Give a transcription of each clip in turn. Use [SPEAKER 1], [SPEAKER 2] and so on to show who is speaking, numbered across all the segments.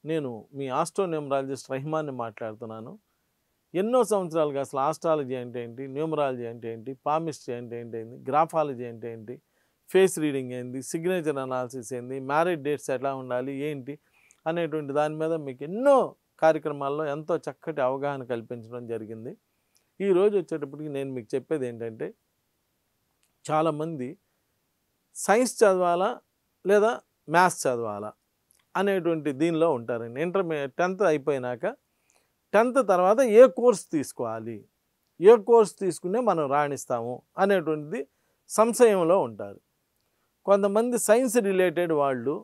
[SPEAKER 1] నేను మీ ఆస్ట్రోన్యూమరాలజిస్ట్ రహిమాన్ని మాట్లాడుతున్నాను. ఎన్నో సంవత్సరాలుగా అసలు ఆస్ట్రాలజీ అంటే ఏంటి, న్యూమరాలజీ అంటే ఏంటి, పామిస్ట్రీ అంటే ఏంటి, గ్రాఫాలజీ అంటే ఏంటి, ఫేస్ రీడింగ్ ఏంటి, సిగ్నేచర్ అనాలిసిస్ ఏంటి, మ్యారేజ్ డేట్స్ ఎలా ఉండాలి ఏంటి అనేటువంటి దాని మీద మీకు ఎన్నో కార్యక్రమాల్లో ఎంతో చక్కటి అవగాహన కల్పించడం జరిగింది. ఈరోజు వచ్చేటప్పటికి నేను మీకు చెప్పేది ఏంటంటే, చాలామంది సైన్స్ చదవాలా లేదా మ్యాథ్స్ చదవాలా అనేటువంటి దీనిలో ఉంటారండి. 10th అయిపోయినాక 10th తర్వాత ఏ కోర్స్ తీసుకోవాలి, ఏ కోర్స్ తీసుకునే మనం రాణిస్తాము అనేటువంటిది సంశయంలో ఉంటారు. కొంతమంది సైన్స్ రిలేటెడ్ వాళ్ళు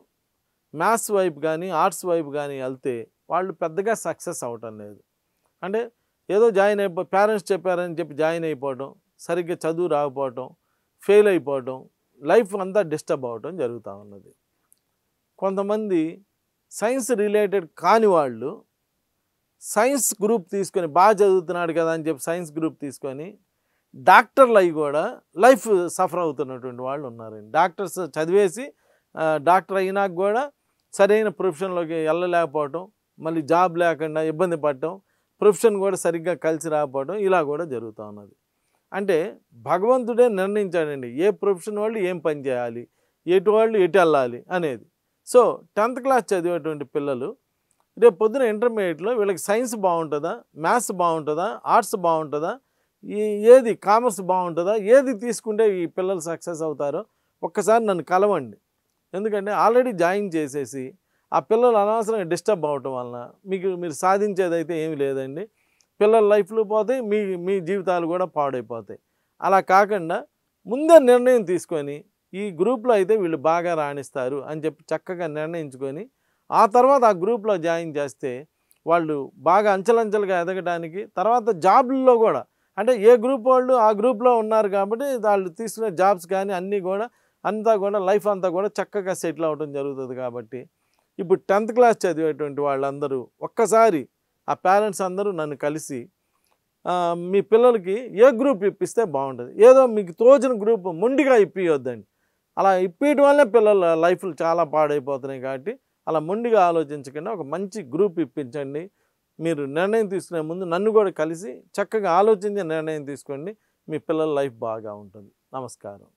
[SPEAKER 1] మ్యాథ్స్ వైపు కానీ ఆర్ట్స్ వైపు కానీ వెళ్తే వాళ్ళు పెద్దగా సక్సెస్ అవటం లేదు. అంటే ఏదో పేరెంట్స్ చెప్పారని చెప్పి జాయిన్ అయిపోవటం, సరిగ్గా చదువు రాకపోవటం, ఫెయిల్ అయిపోవటం, లైఫ్ అంతా డిస్టర్బ్ అవ్వటం జరుగుతూ ఉన్నది. కొంతమంది సైన్స్ రిలేటెడ్ కాని వాళ్ళు సైన్స్ గ్రూప్ తీసుకొని బాగా చదువుతున్నాడు కదా అని చెప్పి సైన్స్ గ్రూప్ తీసుకొని డాక్టర్లు అవి కూడా లైఫ్ సఫర్ అవుతున్నటువంటి వాళ్ళు ఉన్నారండి. డాక్టర్స్ చదివేసి డాక్టర్ అయినాక కూడా సరైన ప్రొఫెషన్లోకి వెళ్ళలేకపోవటం, మళ్ళీ జాబ్ లేకుండా ఇబ్బంది పడటం, ప్రొఫెషన్ కూడా సరిగ్గా కలిసి రాకపోవడం ఇలా కూడా జరుగుతూ ఉన్నది. అంటే భగవంతుడే నిర్ణయించాడండి ఏ ప్రొఫెషన్ వాళ్ళు ఏం పని చేయాలి, ఎటు వాళ్ళు ఎటు వెళ్ళాలి అనేది. సో 10th క్లాస్ చదివేటువంటి పిల్లలు రేపు పొద్దున ఇంటర్మీడియట్లో వీళ్ళకి సైన్స్ బాగుంటుందా, మ్యాథ్స్ బాగుంటుందా, ఆర్ట్స్ బాగుంటుందా, ఏది కామర్స్ బాగుంటుందా, ఏది తీసుకుంటే ఈ పిల్లలు సక్సెస్ అవుతారో ఒక్కసారి నన్ను కలవండి. ఎందుకంటే ఆల్రెడీ జాయిన్ చేసేసి ఆ పిల్లలు అనవసరంగా డిస్టర్బ్ అవ్వటం వలన మీరు సాధించేదైతే ఏమీ లేదండి. పిల్లల లైఫ్లు పోతాయి, మీ జీవితాలు కూడా పాడైపోతాయి. అలా కాకుండా ముందే నిర్ణయం తీసుకొని ఈ గ్రూప్లో అయితే వీళ్ళు బాగా రాణిస్తారు అని చెప్పి చక్కగా నిర్ణయించుకొని ఆ తర్వాత ఆ గ్రూప్లో జాయిన్ చేస్తే వాళ్ళు బాగా అంచెలంచెలుగా ఎదగడానికి, తర్వాత జాబ్లలో కూడా అంటే ఏ గ్రూప్ వాళ్ళు ఆ గ్రూప్లో ఉన్నారు కాబట్టి వాళ్ళు తీసుకునే జాబ్స్ కానీ అన్నీ కూడా అంతా కూడా లైఫ్ అంతా కూడా చక్కగా సెటిల్ అవ్వడం జరుగుతుంది. కాబట్టి ఇప్పుడు 10th క్లాస్ చదివేటువంటి వాళ్ళందరూ ఒక్కసారి ఆ పేరెంట్స్ అందరూ నన్ను కలిసి మీ పిల్లలకి ఏ గ్రూప్ ఇప్పిస్తే బాగుంటుంది, ఏదో మీకు తోచిన గ్రూప్ మొండిగా ఇప్పియొద్దండి. అలా ఇప్పేయటం వల్లే పిల్లల లైఫ్లు చాలా పాడైపోతున్నాయి. కాబట్టి అలా మొండిగా ఆలోచించకుండా ఒక మంచి గ్రూప్ ఇప్పించండి. మీరు నిర్ణయం తీసుకునే ముందు నన్ను కూడా కలిసి చక్కగా ఆలోచించి నిర్ణయం తీసుకోండి. మీ పిల్లల లైఫ్ బాగా ఉంటుంది. నమస్కారం.